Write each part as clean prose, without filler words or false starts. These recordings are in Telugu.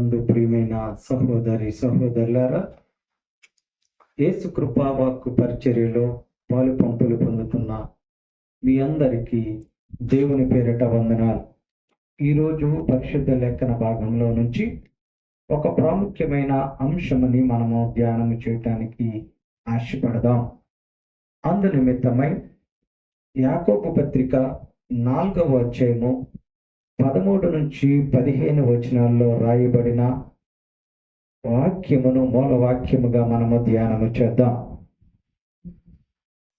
ప్రభునందు ప్రియమైన సహోదరి సహోదరులారా, యేసు కృపా వాక్కు పరిచర్యలో పాలు పంపులు పొందుతున్న మీ అందరికీ దేవుని పేరిట వందనాలు. ఈరోజు పరిశుద్ధ లేఖన భాగంలో నుంచి ఒక ప్రాముఖ్యమైన అంశమని మనము ధ్యానం చేయటానికి ఆశపడదాం. అందు నిమిత్తమై యాకోబు పత్రిక 4వ అధ్యాయము 13 నుంచి 15 వచనాల్లో రాయబడిన వాక్యమును మూల వాక్యముగా మనము ధ్యానము చేద్దాం.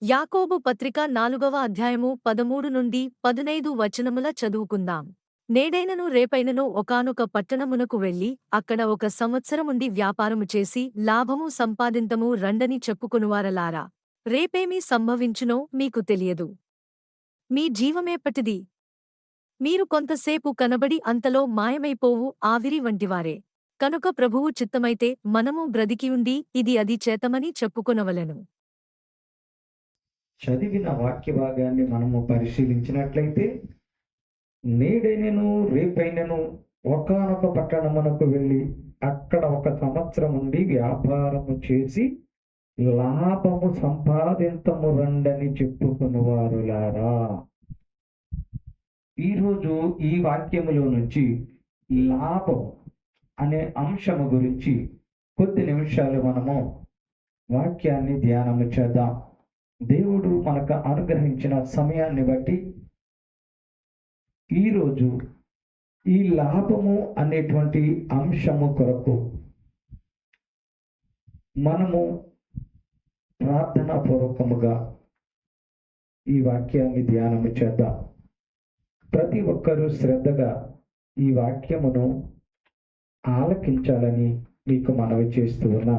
యాకోబు పత్రిక 4వ అధ్యాయము 13 నుండి 15 వచనముల చదువుకుందాం. నేడైనను రేపైనను ఒకానొక పట్టణమునకు వెళ్ళి అక్కడ 1 సంవత్సరముండి వ్యాపారము చేసి లాభము సంపాదింతము రండని చెప్పుకొనువారలారా, రేపేమి సంభవించునో మీకు తెలియదు. మీ జీవమేపటిది? మీరు కొంతసేపు కనబడి అంతలో మాయమైపోవు ఆవిరి వంటివారే. కనుక ప్రభువు చిత్తమైతే మనము బ్రతికియుండి ఇది అది చేతమని చెప్పుకొనవలెను. చదివిన వాక్య భాగాన్ని మనము పరిశీలించినట్లయితే, నేడైనను రేపైనను ఒకానొక పట్టణమునకు వెళ్ళి అక్కడ 1 సంవత్సరం ఉండి వ్యాపారము చేసి లాభము సంపాదింతము రండని చెప్పుకునేవారులారా. ఈరోజు ఈ వాక్యములో నుంచి లాభం అనే అంశము గురించి కొద్ది నిమిషాలు మనము వాక్యాన్ని ధ్యానము చేద్దాం. దేవుడు మనకు అనుగ్రహించిన సమయాన్ని బట్టి ఈరోజు ఈ లాభము అనేటువంటి అంశము కొరకు మనము ప్రార్థనాపూర్వకముగా ఈ వాక్యాన్ని ధ్యానము చేద్దాం. ప్రతి ఒక్కరూ శ్రద్ధగా ఈ వాక్యమును ఆలకించాలని మీకు మనవి చేస్తూ ఉన్నా.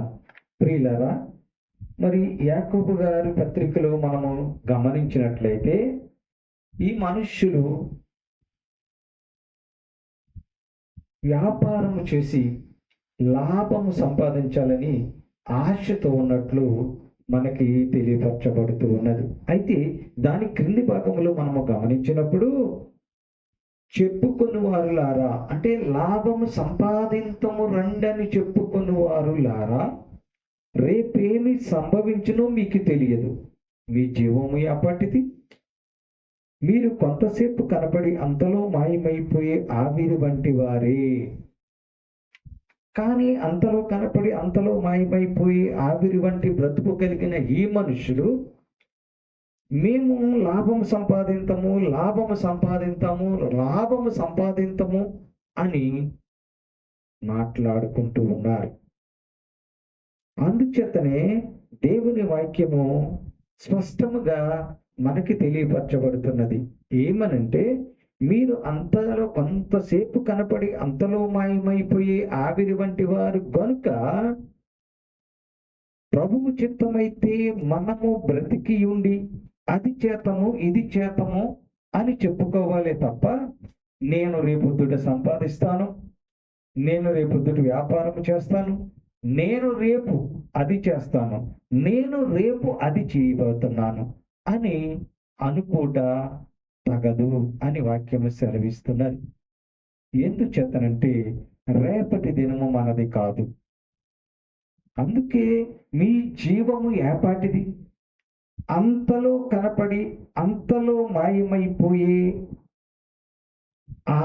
ప్రియులారా, మరి యాకోబు గారి పత్రికలో మనము గమనించినట్లయితే ఈ మనుష్యులు వ్యాపారము చేసి లాభము సంపాదించాలని ఆశతో ఉన్నట్లు మనకి తెలియపరచబడుతూ ఉన్నది. అయితే దాని క్రింది భాగంలో మనము గమనించినప్పుడు చెప్పుకొనువారులారా, అంటే లాభము సంపాదింతము రండని చెప్పుకొనువారులారా, రేపేమి సంభవించునో మీకు తెలియదు. మీ జీవము ఎప్పటిది? మీరు కొంతసేపు కనపడి అంతలో మాయమైపోయే ఆవిరి వంటి వారే. కానీ అంతలో కనపడి అంతలో మాయమైపోయే ఆవిరి వంటి బ్రతుకు కలిగిన ఈ మనుషులు మేము లాభము సంపాదింతము అని మాట్లాడుకుంటూ ఉన్నారు. అందుచేతనే దేవుని వాక్యము స్పష్టముగా మనకి తెలియపరచబడుతున్నది. ఏమనంటే, మీరు అంతలో కొంతసేపు కనపడి అంతలో మాయమైపోయే ఆవిరి వంటి వారు గనుక ప్రభువు చిత్తమైతే మనము బ్రతికి ఉండి అది చేతము ఇది చేతము అని చెప్పుకోవాలి తప్ప, నేను రేపొద్దుట సంపాదిస్తాను, నేను రేపొద్దుట వ్యాపారం చేస్తాను, నేను రేపు అది చేస్తాను, నేను రేపు అది చేయబోతున్నాను అని అనుకోట తగదు అని వాక్యము సెలవిస్తున్నది. ఎందుచేతనంటే రేపటి దినము మనది కాదు. అందుకే మీ జీవము ఏపాటిది? అంతలో కనపడి అంతలో మాయమైపోయే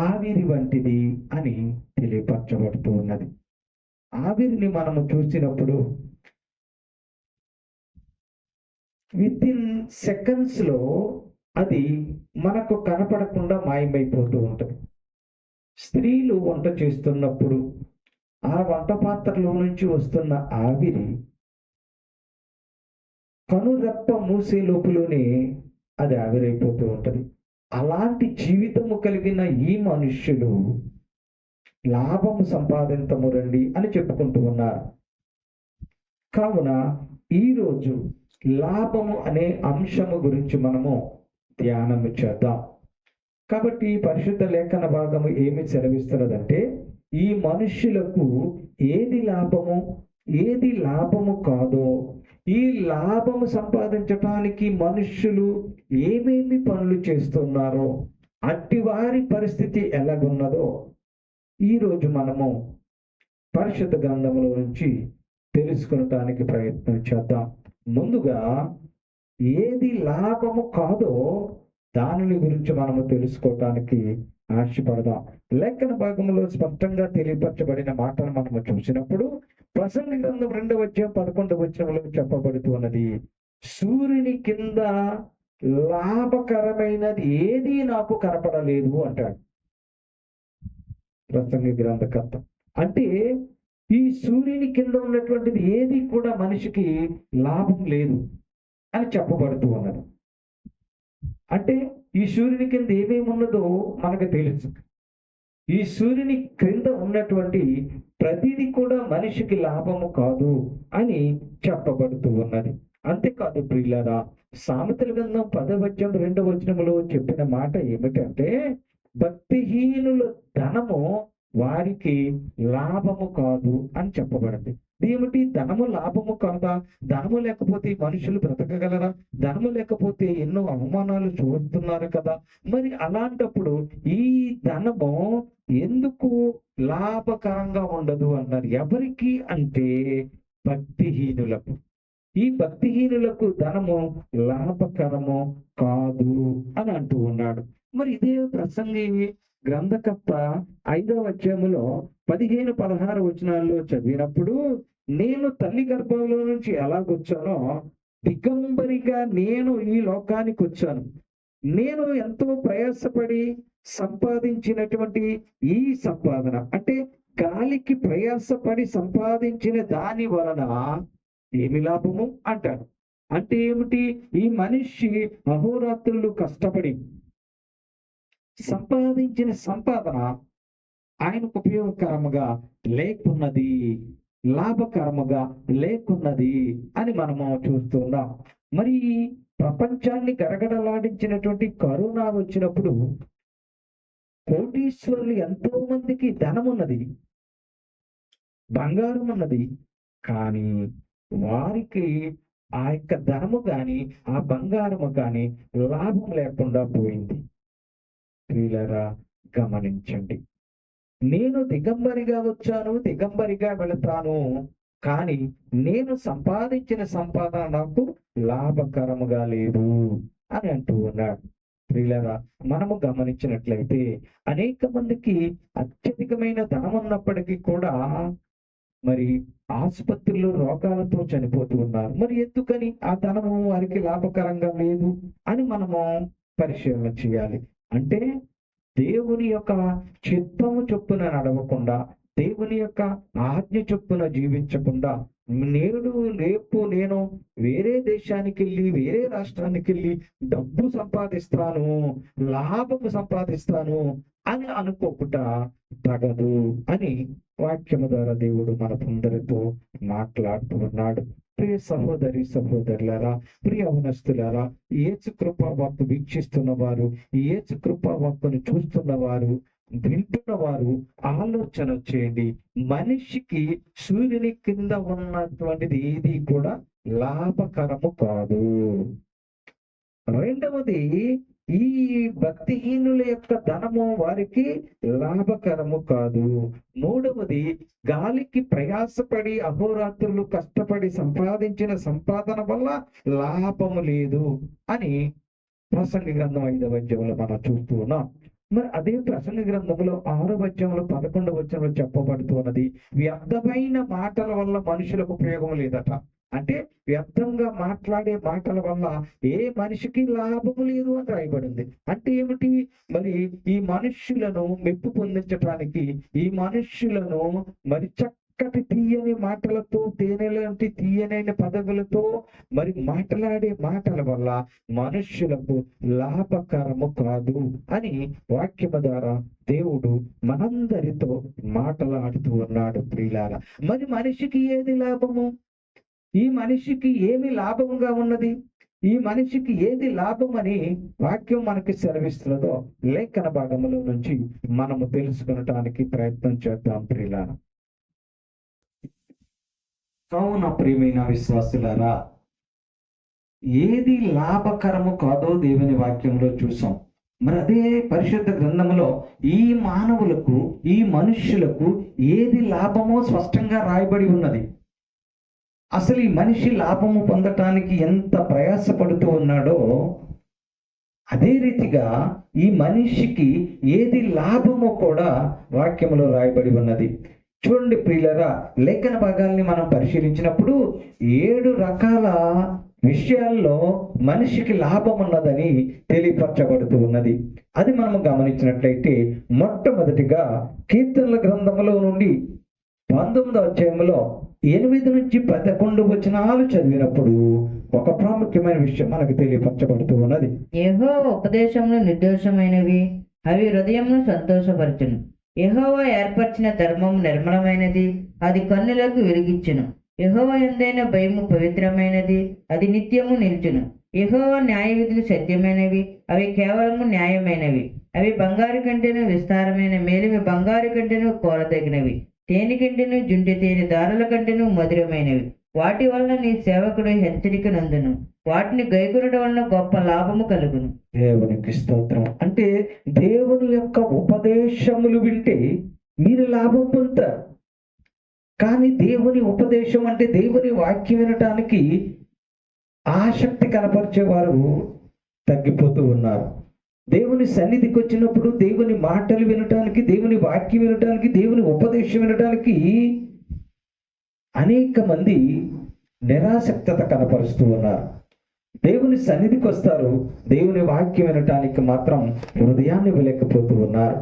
ఆవిరి వంటిది అని తెలియపరచబడుతూ ఉన్నది. ఆవిరిని మనము చూసినప్పుడు వితిన్ సెకండ్స్ లో అది మనకు కనపడకుండా మాయమైపోతూ ఉంటుంది. స్త్రీలు వంట చేస్తున్నప్పుడు ఆ వంట పాత్రలో నుంచి వస్తున్న ఆవిరి కనురెప్ప మూసే లోపులోనే అది ఆవిరైపోతూ ఉంటుంది. అలాంటి జీవితము కలిగిన ఈ మనుష్యులు లాభము సంపాదింతము రండి అని చెప్పుకుంటూ ఉన్నారు. కావున ఈరోజు లాభము అనే అంశము గురించి మనము ధ్యానము చేద్దాం. కాబట్టి పరిశుద్ధ లేఖన భాగము ఏమి సెలవిస్తున్నదంటే, ఈ మనుష్యులకు ఏది లాభము ఏది లాభము కాదో, ఈ లాభము సంపాదించటానికి మనుష్యులు ఏమేమి పనులు చేస్తున్నారో, అట్టి వారి పరిస్థితి ఎలాగున్నదో ఈరోజు మనము పరిశుద్ధ గ్రంథములో నుంచి తెలుసుకునటానికి ప్రయత్నం చేద్దాం. ముందుగా ఏది లాభము కాదో దానిని గురించి మనము తెలుసుకోవటానికి ఆశపడదాం. లేఖన భాగంలో స్పష్టంగా తెలియపరచబడిన మాటను మనము చూసినప్పుడు ప్రసంగి గ్రంథం 2వ అధ్యాయం 11వ వచనంలో చెప్పబడుతూ ఉన్నది, సూర్యుని కింద లాభకరమైనది ఏది నాకు కనపడలేదు అంటాడు ప్రసంగి గ్రంథకర్త. అంటే ఈ సూర్యుని కింద ఉన్నటువంటిది ఏది కూడా మనిషికి లాభం లేదు అని చెప్పబడుతూ ఉన్నది. అంటే ఈ సూర్యుని కింద ఏమేమి ఉన్నదో మనకు తెలుసు. ఈ సూర్యుని క్రింద ఉన్నటువంటి ప్రతిదీ కూడా మనిషికి లాభము కాదు అని చెప్పబడుతూ ఉన్నది. అంతేకాదు ప్రియులారా, సామెతల గ్రంథం 10వ అధ్యాయం 2వ వచనములో చెప్పిన మాట ఏమిటంటే, భక్తిహీనుల ధనము వారికి లాభము కాదు అని చెప్పబడింది. ఏమిటి ధనము లాభము కాదా? ధనము లేకపోతే మనుషులు బ్రతకగలరా? ధనము లేకపోతే ఎన్నో అవమానాలు చూస్తున్నారు కదా. మరి అలాంటప్పుడు ఈ ధనము ఎందుకు లాభకరంగా ఉండదు అన్నారు. ఎవరికి అంటే భక్తిహీనులకు. ఈ భక్తిహీనులకు ధనము లాభకరము కాదు అని అంటూ ఉన్నాడు. మరి ఇదే ప్రసంగి గ్రంథకర్త 5వ అధ్యాయములో 15-16 వచనాల్లో చదివినప్పుడు, నేను తల్లి గర్భంలో నుంచి ఎలాగొచ్చానో దిగంబరిగా నేను ఈ లోకానికి వచ్చాను. నేను ఎంతో ప్రయాసపడి సంపాదించినటువంటి ఈ సంపాదన, అంటే గాలికి ప్రయాసపడి సంపాదించిన దాని వలన ఏమి లాభము అంటాడు. అంటే ఏమిటి? ఈ మనిషి అహోరాత్రులు కష్టపడి సంపాదించిన సంపాదన ఆయనకు ఉపయోగకరముగా లేకున్నది, లాభకరముగా లేకున్నది అని మనము చూస్తున్నాం. మరి ప్రపంచాన్ని గడగడలాడించినటువంటి కరోనా వచ్చినప్పుడు కోటీశ్వరులు ఎంతో మందికి ధనం ఉన్నది, బంగారం ఉన్నది, కానీ వారికి ఆ యొక్క ధనము కానీ ఆ బంగారము కానీ లాభం లేకుండా పోయింది. ప్రియులారా, గమనించండి. నేను దిగంబరిగా వచ్చాను, దిగంబరిగా వెళతాను, కానీ నేను సంపాదించిన సంపాదన నాకు లాభకరముగా లేదు అని అంటూ ఉన్నాడు. ప్రియులారా, మనము గమనించినట్లయితే అనేక మందికి అత్యధికమైన ధనం ఉన్నప్పటికీ కూడా మరి ఆసుపత్రుల్లో రోగాలతో చనిపోతూ ఉన్నారు. మరి ఎందుకని ఆ ధనము వారికి లాభకరంగా లేదు అని మనము పరిశీలన చేయాలి. అంటే దేవుని యొక్క చిత్తము చొప్పున నడవకుండా, దేవుని యొక్క ఆజ్ఞ చొప్పున జీవించకుండా, రేపు నేను వేరే దేశానికి వెళ్ళి వేరే రాష్ట్రానికి వెళ్ళి డబ్బు సంపాదిస్తాను, లాభము సంపాదిస్తాను అని అనుకోకుండా తగదు అని వాక్యము ద్వారా దేవుడు మనకందరితో మాట్లాడుతూ ఉన్నాడు. ప్రియ సహోదరి సహోదరులారా, ప్రియ అవనస్తులారా, యేసు కృపా వాక్కు వీక్షిస్తున్న వారు, యేసు కృపా వాక్కును చూస్తున్న వారు, వింటున్న వారు ఆలోచన చేయండి. మనిషికి సూర్యుని కింద ఉన్నటువంటిది ఏది కూడా లాభకరము కాదు. రెండవది, ఈ భక్తిహీనుల యొక్క ధనము వారికి లాభకరము కాదు. మూడవది, గాలికి ప్రయాసపడి అహోరాత్రులు కష్టపడి సంపాదించిన సంపాదన వల్ల లాభము లేదు అని ప్రసంగి గ్రంథం 5వ అధ్యాయంలో మనం చూస్తూ ఉన్నాం. మరి అదే ప్రసంగి గ్రంథంలో 6వ అధ్యాయంలో 11వ వచనంలో చెప్పబడుతున్నది, వ్యర్థమైన మాటల వల్ల మనుషులకు ఉపయోగం లేదట. అంటే వ్యర్థంగా మాట్లాడే మాటల వల్ల ఏ మనిషికి లాభము లేదు అని రాయబడింది. అంటే ఏమిటి? మరి ఈ మనుష్యులను మెప్పు పొందించడానికి, ఈ మనుష్యులను మరి చక్కటి తీయని మాటలతో, తేనెలాంటి తీయనైన పదవులతో మరి మాట్లాడే మాటల వల్ల మనుష్యులకు లాభకరము కాదు అని వాక్యము ద్వారా దేవుడు మనందరితో మాట్లాడుతూ ఉన్నాడు. ప్రియులారా, మరి మనిషికి ఏది లాభము? ఈ మనిషికి ఏమి లాభంగా ఉన్నది? ఈ మనిషికి ఏది లాభమని వాక్యం మనకి సెలవిస్తున్నదో లేఖన భాగంలో నుంచి మనము తెలుసుకునటానికి ప్రయత్నం చేద్దాం. ప్రియులారా, కావున ప్రియమైన విశ్వాసులారా, ఏది లాభకరము కాదో దేవుని వాక్యంలో చూసాం. మరి అదే పరిశుద్ధ గ్రంథములో ఈ మానవులకు, ఈ మనుష్యులకు ఏది లాభమో స్పష్టంగా రాయబడి ఉన్నది. అసలు ఈ మనిషి లాభము పొందటానికి ఎంత ప్రయాసపడుతూ ఉన్నాడో అదే రీతిగా ఈ మనిషికి ఏది లాభమో కూడా వాక్యములో రాయబడి ఉన్నది. చూడండి ప్రియులరా, లేఖన భాగాల్ని మనం పరిశీలించినప్పుడు 7 రకాల విషయాల్లో మనిషికి లాభం ఉన్నదని తెలియపరచబడుతూ ఉన్నది. అది మనం గమనించినట్లయితే మొట్టమొదటిగా కీర్తనల గ్రంథములో నుండి 19వ అధ్యాయంలో 8 నుంచి 11 వచనాలు చదివినప్పుడు ఒక ప్రాముఖ్యమైన విషయం మనకు తెలియపరచబడుతూ ఉన్నది. యెహోవా ఉపదేశములు నిర్దోషమైనవి, అవి హృదయమును సంతోషపరచును. యెహోవా ఏర్పరిచిన ధర్మము నిర్మలమైనది, అది కన్నులకు వెలుగిచ్చును. యెహోవా యందైన భయము పవిత్రమైనది, అది నిత్యము నిలుచును. యెహోవా న్యాయ విధులు సత్యమైనవి, అవి కేవలము న్యాయమైనవి. అవి బంగారు కంటేను విస్తారమైన మేలిమి బంగారు కంటేను కోరదగినవి. తేనె కంటేను జుంటి తేనె దారుల కంటేను మధురమైనవి. వాటి వలన నీ సేవకుడు హెచ్చరిక నందును, వాటిని గైకొనడం వలన గొప్ప లాభము కలుగును. దేవునికి స్తోత్రం. అంటే దేవుని యొక్క ఉపదేశములు వింటే మీరు లాభం పొందుతారు. కానీ దేవుని ఉపదేశం అంటే దేవుని వాక్యం వినటానికి ఆసక్తి కనపరిచేవారు తగ్గిపోతూ ఉన్నారు. దేవుని సన్నిధికి వచ్చినప్పుడు దేవుని మాటలు వినటానికి, దేవుని వాక్యం వినటానికి, దేవుని ఉపదేశం వినటానికి అనేక మంది నిరాసక్తత కనపరుస్తూ ఉన్నారు. దేవుని సన్నిధికి వస్తారు, దేవుని వాక్యం వినటానికి మాత్రం హృదయాన్ని ఇవ్వలేకపోతూ ఉన్నారు.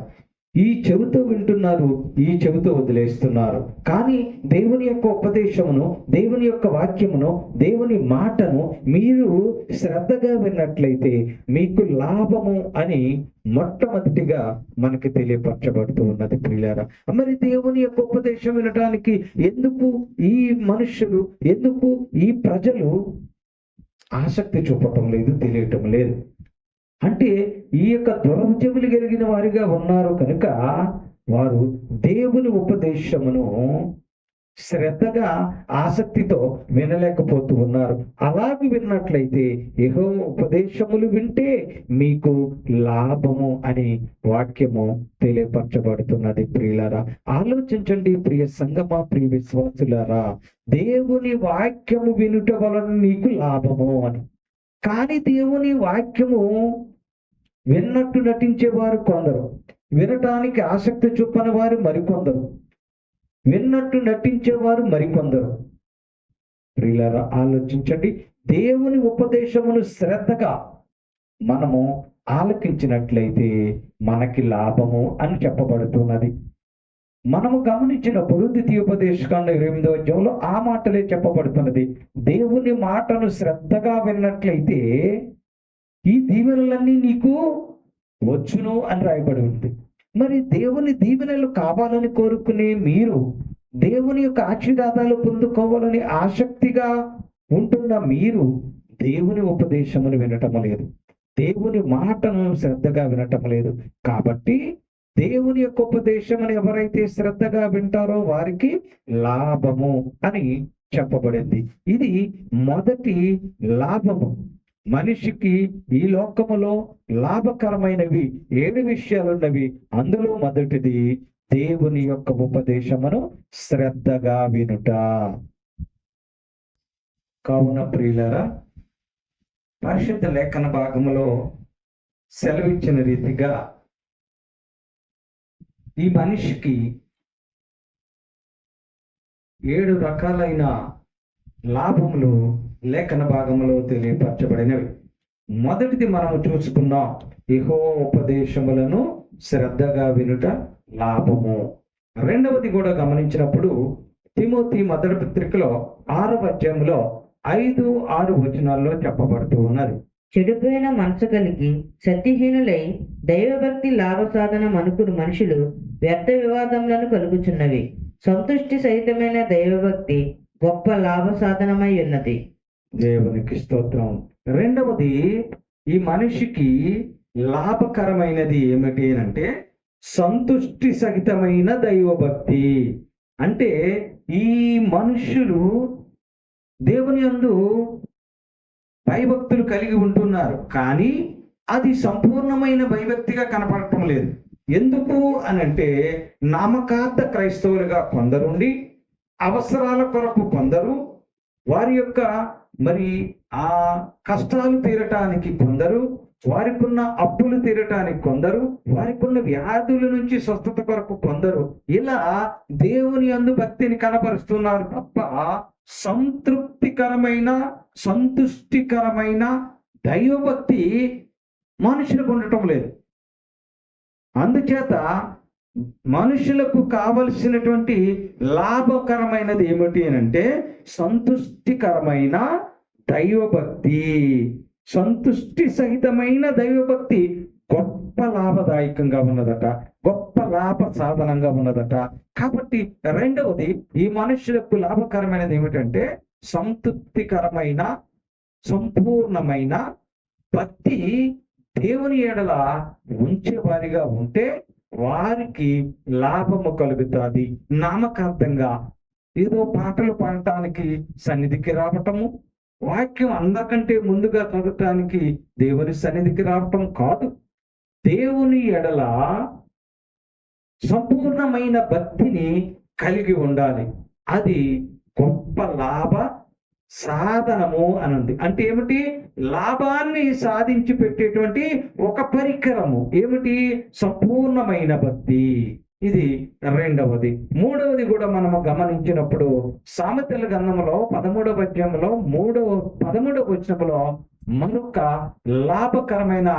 ఈ చెవితో వింటున్నారు, ఈ చెవితో వదిలేస్తున్నారు. కానీ దేవుని యొక్క ఉపదేశమును, దేవుని యొక్క వాక్యమును, దేవుని మాటను మీరు శ్రద్ధగా విన్నట్లయితే మీకు లాభము అని మొట్టమొదటిగా మనకి తెలియపరచబడుతూ ఉన్నది ప్రియులారా. మరి దేవుని యొక్క ఉపదేశం వినటానికి ఎందుకు ఈ మనుషులు, ఎందుకు ఈ ప్రజలు ఆసక్తి చూపటం లేదు, తెలియటం లేదు అంటే ఈ యొక్క దురచెవులు కలిగిన వారిగా ఉన్నారు కనుక వారు దేవుని ఉపదేశమును శ్రద్ధగా ఆసక్తితో వినలేకపోతూ ఉన్నారు. అలాగే విన్నట్లయితే యెహోవా ఉపదేశములు వింటే మీకు లాభము అని వాక్యము తెలియపరచబడుతున్నది. ప్రియులారా, ఆలోచించండి ప్రియ సంగమా, ప్రియ విశ్వాసులారా, దేవుని వాక్యము వినుట వలన నీకు లాభము అని. కానీ దేవుని వాక్యము విన్నట్టు నటించేవారు కొందరు, వినటానికి ఆసక్తి చూపని వారు మరికొందరు, విన్నట్టు నటించేవారు మరికొందరు. ప్రియులారా, ఆలోచించండి. దేవుని ఉపదేశమును శ్రద్ధగా మనము ఆలకించినట్లయితే మనకి లాభము అని చెప్పబడుతున్నది. మనము గమనించినప్పుడు ద్వితీయోపదేశకాండ 28వ అధ్యాయంలో ఆ మాటలే చెప్పబడుతున్నది. దేవుని మాటను శ్రద్ధగా విన్నట్లయితే ఈ దీవెనలన్నీ నీకు వచ్చును అని రాయబడి ఉంది. మరి దేవుని దీవెనలు కావాలని కోరుకునే మీరు, దేవుని యొక్క ఆశీర్వాదాలు పొందుకోవాలని ఆసక్తిగా ఉంటున్న మీరు దేవుని ఉపదేశమును వినటం లేదు, దేవుని మాటను శ్రద్ధగా వినటం లేదు. కాబట్టి దేవుని యొక్క ఉపదేశమును ఎవరైతే శ్రద్ధగా వింటారో వారికి లాభము అని చెప్పబడింది. ఇది మొదటి లాభము. మనిషికి ఈ లోకములో లాభకరమైనవి 7 విషయాలున్నవి. అందులో మొదటిది దేవుని యొక్క ఉపదేశమును శ్రద్ధగా వినుట. కావున ప్రియులారా, పరిశుద్ధ లేఖన భాగములో సెలవిచ్చిన రీతిగా ఈ మనిషికి 7 రకాలైన లాభములు లేఖన భాగంలో తెలియపరచబడినవి. మొదటిది మనము చూసుకున్నాం, యెహోవా ఉపదేశములను శ్రద్ధగా వినుట లాభము. రెండవది కూడా గమనించినప్పుడు తిమోతి మొదటి పత్రికలో 6వ అధ్యాయంలో 5-6 వచనాల్లో చెప్పబడుతూ ఉన్నది. చెడిపోయిన మనసు కలిగి సత్యహీనులై దైవభక్తి లాభ సాధనం అనుకుని మనుషులు వ్యర్థ వివాదములను కలుగుచున్నవి. సంతుష్టి సహితమైన దైవభక్తి గొప్ప లాభ సాధనమై ఉన్నది. దేవునికి స్తోత్రం. రెండవది, ఈ మనిషికి లాభకరమైనది ఏమిటి అంటే సంతుష్టి సహితమైన దైవభక్తి. అంటే ఈ మనుషులు దేవుని యందు భయభక్తులు కలిగి ఉంటున్నారు, కానీ అది సంపూర్ణమైన భయభక్తిగా కనపడటం లేదు. ఎందుకు అనంటే నామకార్థ క్రైస్తవులుగా కొందరుండి, అవసరాల కొరకు కొందరు, వారి యొక్క మరి ఆ కష్టాలు తీరటానికి కొందరు, వారికున్న అప్పులు తీరటానికి కొందరు, వారికున్న వ్యాధుల నుంచి స్వస్థత కొరకు కొందరు, ఇలా దేవుని యందు భక్తిని కనపరుస్తున్నారు తప్ప సంతృప్తికరమైన సంతుష్టికరమైన దైవభక్తి మనుషులకు ఉండటం లేదు. అందుచేత మనుషులకు కావలసినటువంటి లాభకరమైనది ఏమిటి అని అంటే సంతుష్టికరమైన దైవభక్తి. సంతుష్టి సహితమైన దైవభక్తి గొప్ప లాభదాయకంగా ఉన్నదట, గొప్ప లాభ సాధనంగా ఉన్నదట. కాబట్టి రెండవది ఈ మనుషులకు లాభకరమైనది ఏమిటంటే సంతృప్తికరమైన సంపూర్ణమైన భక్తి దేవుని ఎడల ఉంచేవారిగా ఉంటే వారికి లాభము కలుగుతుంది. నామకార్థంగా ఏదో పాటలు పాడటానికి సన్నిధికి రావటము, వాక్యం అందరికంటే ముందుగా చదవటానికి దేవుని సన్నిధికి రావటం కాదు. దేవుని ఎడల సంపూర్ణమైన భక్తిని కలిగి ఉండాలి. అది గొప్ప లాభ సాధనము అని ఉంది. అంటే ఏమిటి? లాభాన్ని సాధించి పెట్టేటువంటి ఒక పరికరము. ఏమిటి? సంపూర్ణమైన భక్తి. ఇది రెండవది. మూడవది కూడా మనము గమనించినప్పుడు సామెతల గ్రంథంలో 13వ అధ్యాయంలో 13వ వచనంలో మరొక లాభకరమైన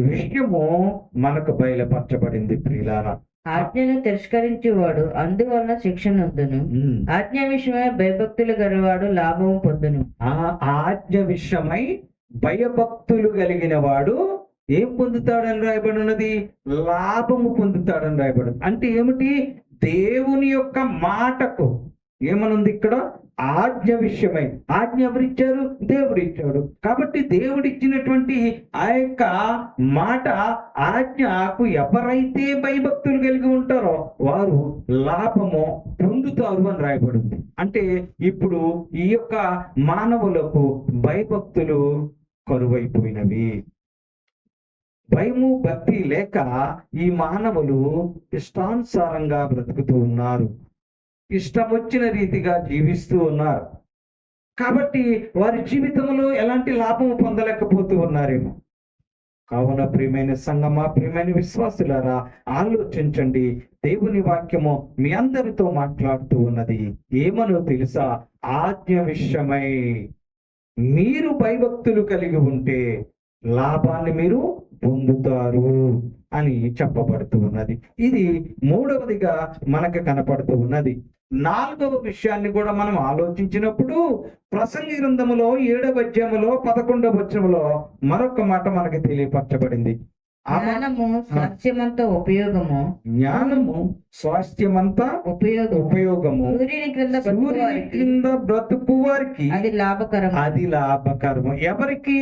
విషయము మనకు బయలుపరచబడింది. ప్రియులారా, ఆజ్ఞను తిరస్కరించేవాడు అందువలన శిక్ష నొందును. ఆజ్ఞ విషయమై భయభక్తులు గలవాడు లాభము పొందును. ఆ ఆజ్ఞ విషయమై భయభక్తులు కలిగిన వాడు ఏం పొందుతాడని రాయబడి ఉన్నది? లాభము పొందుతాడని రాయబడి. అంటే ఏమిటి? దేవుని యొక్క మాటకు ఏమనుంది ఇక్కడ? ఆజ్ఞ విషయమై. ఆజ్ఞ ఎవరిచ్చారు? దేవుడు ఇచ్చాడు. కాబట్టి దేవుడిచ్చినటువంటి ఆ యొక్క మాట ఆజ్ఞకు ఎవరైతే భయభక్తులు కలిగి ఉంటారో వారు లాభము పొందుతారు అని రాయబడింది. అంటే ఇప్పుడు ఈ యొక్క మానవులకు భయభక్తులు కరువైపోయినవి. భయము భక్తి లేక ఈ మానవులు ఇష్టానుసారంగా బ్రతుకుతూ ఉన్నారు, ఇష్టం వచ్చిన రీతిగా జీవిస్తూ ఉన్నారు. కాబట్టి వారి జీవితంలో ఎలాంటి లాభము పొందలేకపోతూ ఉన్నారేమో. కావున ప్రియమైన సంగమా, ప్రియమైన విశ్వాసులారా, ఆలోచించండి. దేవుని వాక్యము మీ అందరితో మాట్లాడుతూ ఉన్నది. ఏమనో తెలుసా? ఆజ్ఞ విషయమై మీరు భయభక్తులు కలిగి ఉంటే లాభాన్ని మీరు పొందుతారు అని చెప్పబడుతూ ఉన్నది. ఇది మూడవదిగా మనకు కనపడుతూ ఉన్నది. నాలుగవ విషయాన్ని కూడా మనం ఆలోచించినప్పుడు ప్రసంగి గ్రంథములో 7వ అధ్యాయములో 11వ వచనములో మరొక మాట మనకి తెలియపరచబడింది. జ్ఞానము స్వాస్థ్యమంతా ఉపయోగము. జ్ఞానము స్వాస్థ్యమంతా ఉపయోగము. సూర్యుని క్రింద బ్రతుకు వారికి అది లాభకరం. అది లాభకరము. ఎవరికి?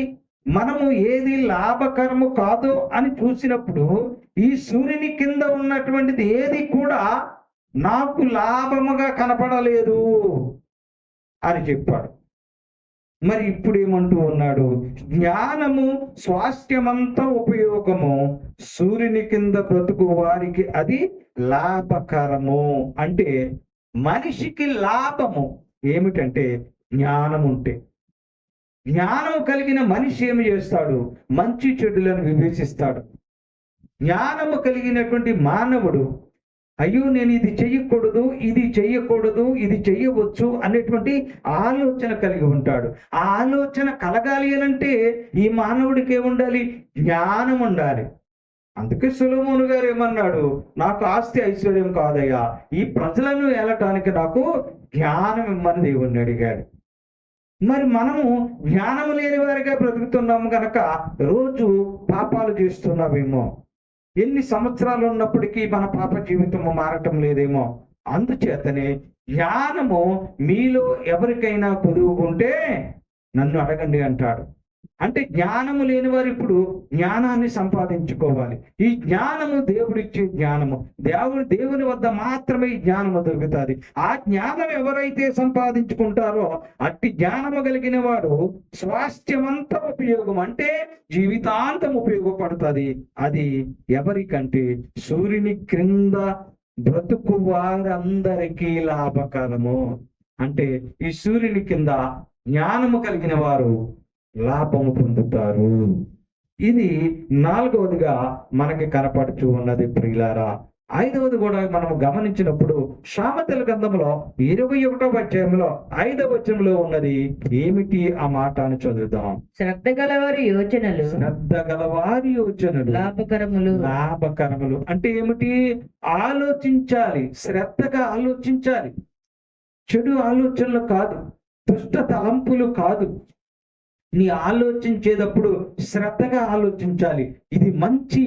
మనము ఏది లాభకరము కాదు అని చూసినప్పుడు ఈ సూర్యుని కింద ఉన్నటువంటిది ఏది కూడా నాకు లాభముగా కనపడలేదు అని చెప్పాడు. మరి ఇప్పుడు ఏమంటూ ఉన్నాడు? జ్ఞానము స్వాస్థ్యమంతా ఉపయోగము, సూర్యుని కింద బ్రతుకు వారికి అది లాభకరము. అంటే మనిషికి లాభము ఏమిటంటే జ్ఞానం ఉంటే. జ్ఞానం కలిగిన మనిషి ఏమి చేస్తాడు? మంచి చెడులను వివేచిస్తాడు. జ్ఞానము కలిగినటువంటి మానవుడు అయ్యో నేను ఇది చెయ్యకూడదు, ఇది చెయ్యకూడదు, ఇది చెయ్యవచ్చు అనేటువంటి ఆలోచన కలిగి ఉంటాడు. ఆ ఆలోచన కలగాలి అనంటే ఈ మానవుడికి ఏముండాలి? జ్ఞానం ఉండాలి. అందుకే సొలొమోను గారు ఏమన్నాడు? నాకు ఆస్తి ఐశ్వర్యం కాదయ్యా, ఈ ప్రజలను ఏలటానికి నాకు జ్ఞానం ఇమ్మని దేవుణ్ణి అడిగాడు. మరి మనము జ్ఞానం లేని వారిగా బ్రతుకుతున్నాము కనుక రోజు పాపాలు చేస్తున్నామేమో. ఎన్ని సంవత్సరాలు ఉన్నప్పటికీ మన పాప జీవితము మారటం లేదేమో. అందుచేతనే జ్ఞానము మీలో ఎవరికైనా కుదువుకుంటే నన్ను అడగండి అంటాడు. అంటే జ్ఞానము లేని వారు ఇప్పుడు జ్ఞానాన్ని సంపాదించుకోవాలి. ఈ జ్ఞానము దేవుడిచ్చే జ్ఞానము. దేవుని వద్ద మాత్రమే ఈ జ్ఞానము దొరుకుతుంది. ఆ జ్ఞానం ఎవరైతే సంపాదించుకుంటారో అట్టి జ్ఞానము కలిగిన వాడు స్వాస్థ్యమంతా ఉపయోగం, అంటే జీవితాంతం ఉపయోగపడుతుంది. అది ఎవరికంటే సూర్యుని క్రింద బ్రతుకు వారందరికీ లాభకరము. అంటే ఈ సూర్యుని కింద జ్ఞానము కలిగిన వారు లాభము పొందుతారు. ఇది 4వదిగా మనకి కనపడుతూ ఉన్నది ప్రియులారా. 5వది కూడా మనం గమనించినప్పుడు సామెతల గ్రంథంలో 21వ అధ్యాయంలో 5వ వచనంలో ఉన్నది ఏమిటి ఆ మాట అని చదువుదాం. శ్రద్ధ గలవారి యోచనలు లాభకరములు అంటే ఏమిటి? ఆలోచించాలి, శ్రద్ధగా ఆలోచించాలి. చెడు ఆలోచనలు కాదు, దుష్ట తలంపులు కాదు. నీ ఆలోచించేటప్పుడు శ్రద్ధగా ఆలోచించాలి. ఇది మంచి,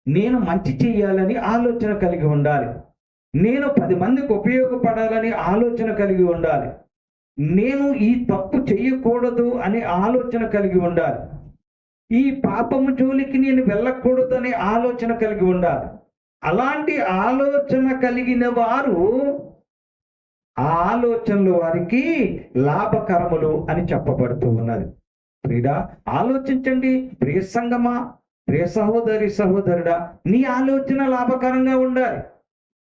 నేను మంచి చేయాలని ఆలోచన కలిగి ఉండాలి. నేను 10 మందికి ఉపయోగపడాలని ఆలోచన కలిగి ఉండాలి. నేను ఈ తప్పు చేయకూడదు అనే ఆలోచన కలిగి ఉండాలి. ఈ పాపము జోలికి నేను వెళ్ళకూడదు అనే ఆలోచన కలిగి ఉండాలి. అలాంటి ఆలోచన కలిగిన వారు, ఆ ఆలోచనలు వారికి లాభకరములు అని చెప్పబడుతూ ఉన్నది. ప్రియుడా, ఆలోచించండి. ప్రియ సంగమా, ప్రియ సహోదరుడా, నీ ఆలోచన లాభకరంగా ఉండాలి.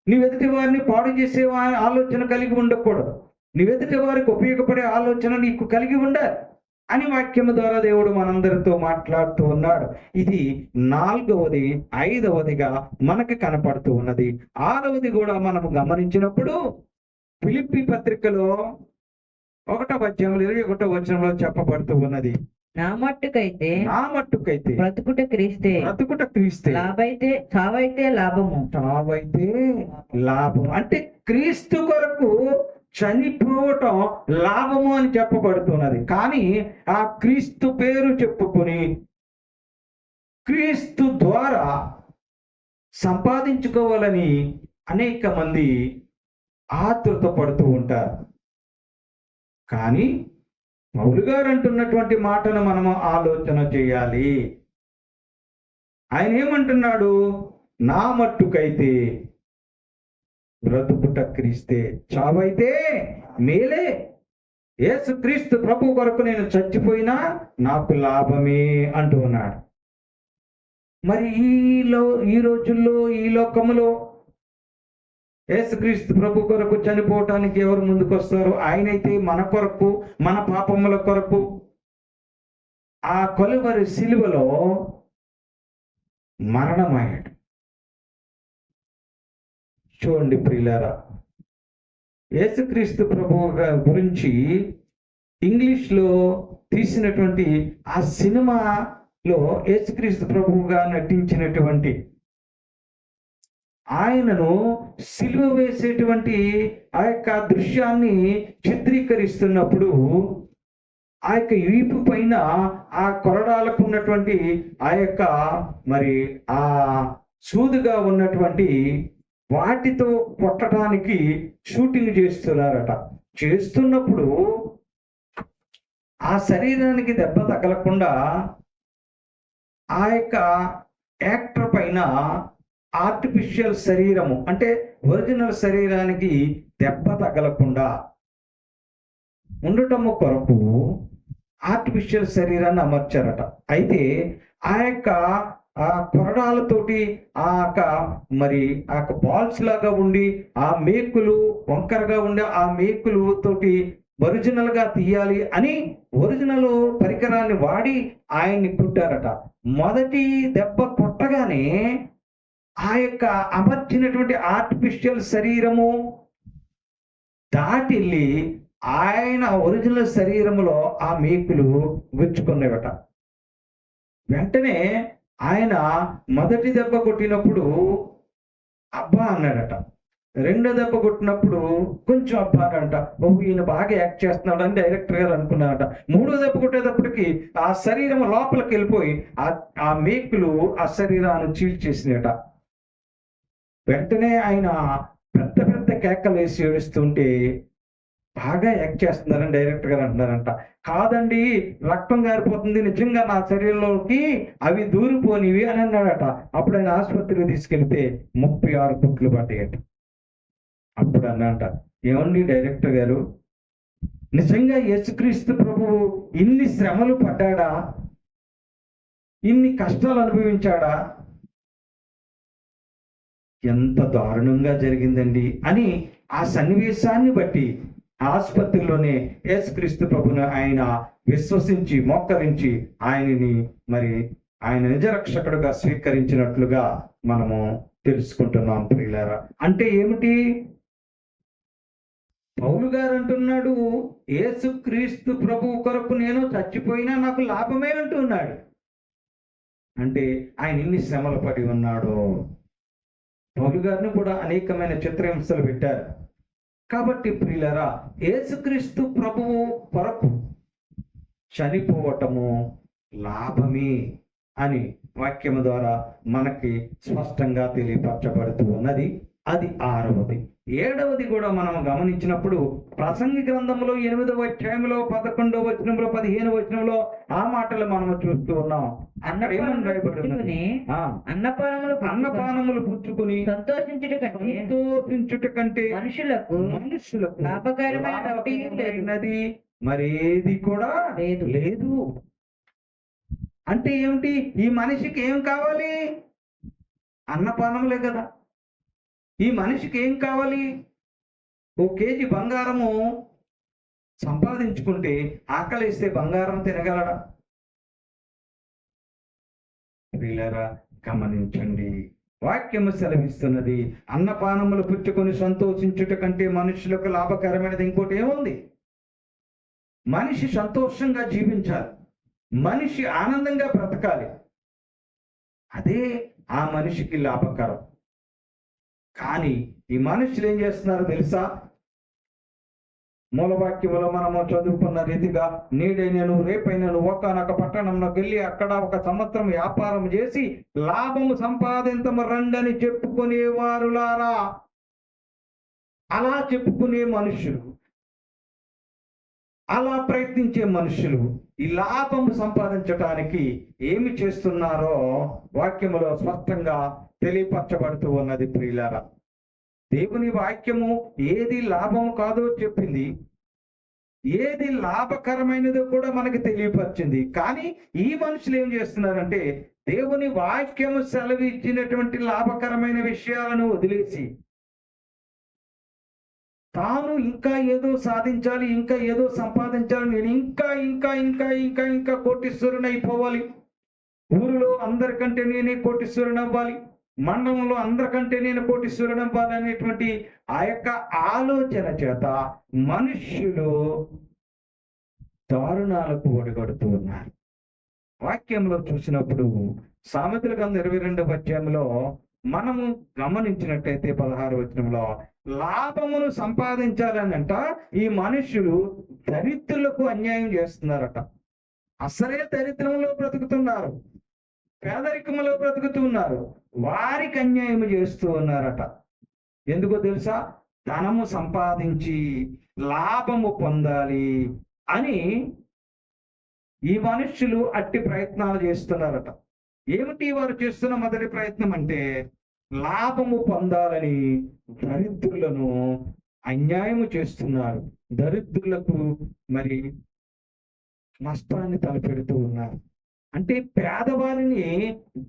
నీ ఎదుటి వారిని పాడు చేసే ఆలోచన కలిగి ఉండకూడదు. నీ ఎదుటి వారికి ఉపయోగపడే ఆలోచన నీకు కలిగి ఉండాలి అని వాక్యము ద్వారా దేవుడు మనందరితో మాట్లాడుతూ ఉన్నాడు. ఇది 4వది. 5వదిగా మనకి కనపడుతూ ఉన్నది. 6వది కూడా మనము గమనించినప్పుడు ఫిలిప్పీ పత్రికలో 1వ అధ్యాయంలో 21వ వచనంలో చెప్పబడుతూ ఉన్నది. నా మట్టుకైతే బ్రతుకుట క్రీస్తే, చావైతే లాభము. అంటే క్రీస్తు కొరకు చనిపోవటం లాభము అని చెప్పబడుతున్నది. కానీ ఆ క్రీస్తు పేరు చెప్పుకొని క్రీస్తు ద్వారా సంపాదించుకోవాలని అనేక మంది ఆతృత పడుతూ ఉంటారు. కానీ పౌలు గారు అంటున్నటువంటి మాటను మనము ఆలోచన చేయాలి. ఆయన ఏమంటున్నాడు? నా మట్టుకైతే బ్రతుకుట క్రీస్తే, చావైతే మేలే. యేసుక్రీస్తు ప్రభు కొరకు నేను చచ్చిపోయినా నాకు లాభమే అంటూ ఉన్నాడు. మరి ఈ రోజుల్లో, ఈ లోకములో యేసుక్రీస్తు ప్రభు కొరకు చనిపోవటానికి ఎవరు ముందుకు వస్తారు? ఆయనైతే మన కొరకు, మన పాపముల కొరకు ఆ కలువరి సిలువలో మరణమయ్యాడు. చూడండి ప్రియులారా, యేసుక్రీస్తు ప్రభు గురించి ఇంగ్లీష్లో తీసినటువంటి ఆ సినిమాలో యేసుక్రీస్తు ప్రభువుగా నటించినటువంటి ఆయనను సిలువ వేసేటువంటి ఆ యొక్క దృశ్యాన్ని చిత్రీకరిస్తున్నప్పుడు ఆ యొక్క వీపు పైన ఆ కొరడాలకు ఉన్నటువంటి ఆ యొక్క మరి ఆ సూదుగా ఉన్నటువంటి వాటితో కొట్టడానికి షూటింగ్ చేస్తున్నారట. చేస్తున్నప్పుడు ఆ శరీరానికి దెబ్బ తగలకుండా ఆ యొక్క యాక్టర్ పైన ఆర్టిఫిషియల్ శరీరము, అంటే ఒరిజినల్ శరీరానికి దెబ్బ తగలకుండా ఉండటము కొరకు ఆర్టిఫిషియల్ శరీరాన్ని అమర్చారట. అయితే ఆ యొక్క ఆ కొరడాలతోటి ఆ యొక్క మరి ఆ యొక్క బాల్స్ లాగా ఉండి ఆ మేకులు వంకరగా ఉండే ఆ మేకులు తోటి ఒరిజినల్ గా తీయాలి అని ఒరిజినల్ పరికరాన్ని వాడి ఆయన్ని కుట్టారట. మొదటి దెబ్బ కొట్టగానే ఆ యొక్క అమర్చినటువంటి ఆర్టిఫిషియల్ శరీరము దాటిల్లి ఆయన ఒరిజినల్ శరీరములో ఆ మేకులు గుచ్చుకునేవట. వెంటనే ఆయన మొదటి దెబ్బ కొట్టినప్పుడు అబ్బా అన్నాడట. రెండో దెబ్బ కొట్టినప్పుడు కొంచెం అబ్బా అనంట. ఈయన బాగా యాక్ట్ చేస్తున్నాడు అని డైరెక్టర్ గారు అనుకున్నారట. మూడో దెబ్బ కొట్టేటప్పటికి ఆ శరీరం లోపలికి వెళ్ళిపోయి ఆ మేకులు ఆ శరీరాన్ని చీల్చేసినట. వెంటనే ఆయన పెద్ద పెద్ద కేకలు వేసి ఏడుస్తుంటే బాగా యాక్ట్ చేస్తున్నారని డైరెక్టర్ గారు అంటున్నారంట. కాదండి, రక్తం గారిపోతుంది, నిజంగా నా శరీరంలోకి అవి దూరిపోనివి అని అన్నాడట. అప్పుడు ఆయన ఆసుపత్రికి తీసుకెళ్తే 36 కుట్లు పడ్డాయట. అప్పుడు అన్నంట, ఏమండి డైరెక్టర్ గారు, నిజంగా యేసుక్రీస్తు ప్రభువు ఇన్ని శ్రమలు పడ్డాడా, ఇన్ని కష్టాలు అనుభవించాడా, ఎంత దారుణంగా జరిగిందండి అని ఆ సన్నివేశాన్ని బట్టి ఆసుపత్రిలోనే యేసుక్రీస్తు ప్రభుని ఆయన విశ్వసించి మోకరించి ఆయనని మరి ఆయన నిజరక్షకుడుగా స్వీకరించినట్లుగా మనము తెలుసుకుంటున్నాం ప్రియులారా. అంటే ఏమిటి? పౌలు గారు అంటున్నాడు, యేసుక్రీస్తు ప్రభువు కొరకు నేను చచ్చిపోయినా నాకు లాభమే అంటున్నాడు. అంటే ఆయన ఎన్ని శ్రమలు పడి ఉన్నాడు. పౌలు గారిని కూడా అనేకమైన చిత్రహింసలు పెట్టారు. కాబట్టి ప్రియులారా, యేసుక్రీస్తు ప్రభువు కొరకు చనిపోవటము లాభమే అని వాక్యము ద్వారా మనకి స్పష్టంగా తెలియపరచబడుతూ ఉన్నది. అది 6వది. 7వది కూడా మనం గమనించినప్పుడు ప్రసంగి గ్రంథంలో 8వ అధ్యాయంలో 11వ వచనంలో 15వ వచనంలో ఆ మాటలు మనము చూస్తూ ఉన్నాం. అక్కడ ఏమని రాయబడి ఉన్నది? అన్నపానములు పుచ్చుకుని సంతోషించుట కంటే మనుషులకు లాభకరమైనది మరేది కూడా లేదు. అంటే ఏమిటి? ఈ మనిషికి ఏం కావాలి? అన్నపానములే కదా. ఈ మనిషికి ఏం కావాలి? 1 కేజీ బంగారము సంపాదించుకుంటే ఆకలిస్తే బంగారం తినగలడా? ప్రియులారా, గమనించండి, వాక్యము సెలవిస్తున్నది, అన్నపానములు పుచ్చుకొని సంతోషించుట కంటే మనుషులకు లాభకరమైనది ఇంకోటి ఏముంది? మనిషి సంతోషంగా జీవించాలి, మనిషి ఆనందంగా బ్రతకాలి. అదే ఆ మనిషికి లాభకరం. కానీ ఈ మనుషులు ఏం చేస్తున్నారో తెలుసా? మూలవాక్యములో మనము చదువుకున్న రీతిగా, నేడైనను రేపైనను ఒకానొక పట్టణంలోకి వెళ్ళి అక్కడ 1 సంవత్సరం వ్యాపారం చేసి లాభము సంపాదించము రండని చెప్పుకునేవారులారా. అలా చెప్పుకునే మనుషులు, అలా ప్రయత్నించే మనుషులు ఈ లాభము సంపాదించటానికి ఏమి చేస్తున్నారో వాక్యములో స్పష్టంగా తెలియపరచబడుతూ ఉన్నది. ప్రియులారా, దేవుని వాక్యము ఏది లాభము కాదో చెప్పింది, ఏది లాభకరమైనదో కూడా మనకి తెలియపరిచింది. కానీ ఈ మనుషులు ఏం చేస్తున్నారంటే దేవుని వాక్యము సెలవు ఇచ్చినటువంటి లాభకరమైన విషయాలను వదిలేసి తాను ఇంకా ఏదో సాధించాలి, ఇంకా ఏదో సంపాదించాలి, నేను ఇంకా ఇంకా ఇంకా ఇంకా ఇంకా కోటీశ్వరుని అయిపోవాలి, ఊరిలో అందరికంటే నేనే కోటీశ్వరుని అవ్వాలి, మండలంలో అందరికంటే నేను కోటీశ్వరుని అవ్వాలి అనేటువంటి ఆ యొక్క ఆలోచన చేత మనుష్యులు దారుణాలకు ఒడిగడుతూ ఉన్నారు. వాక్యంలో చూసినప్పుడు సామెతల గ్రంథం 22వ అధ్యాయంలో మనము గమనించినట్టయితే 16వ వచనంలో లాభమును సంపాదించాలనంట ఈ మనుష్యులు దరిద్రులకు అన్యాయం చేస్తున్నారట. అసలే దరిద్రంలో బ్రతుకుతున్నారు, పేదరికములో బ్రతుకుతున్నారు, వారికి అన్యాయం చేస్తూ ఉన్నారట. ఎందుకో తెలుసా? ధనము సంపాదించి లాభము పొందాలి అని ఈ మనుష్యులు అట్టి ప్రయత్నాలు చేస్తున్నారట. ఏమిటి వారు చేస్తున్న మొదటి ప్రయత్నం అంటే లాభము పొందాలని దరిద్రులను అన్యాయము చేస్తున్నారు, దరిద్రులకు మరి నష్టాన్ని తలపెడుతూ ఉన్నారు. అంటే పేదవారిని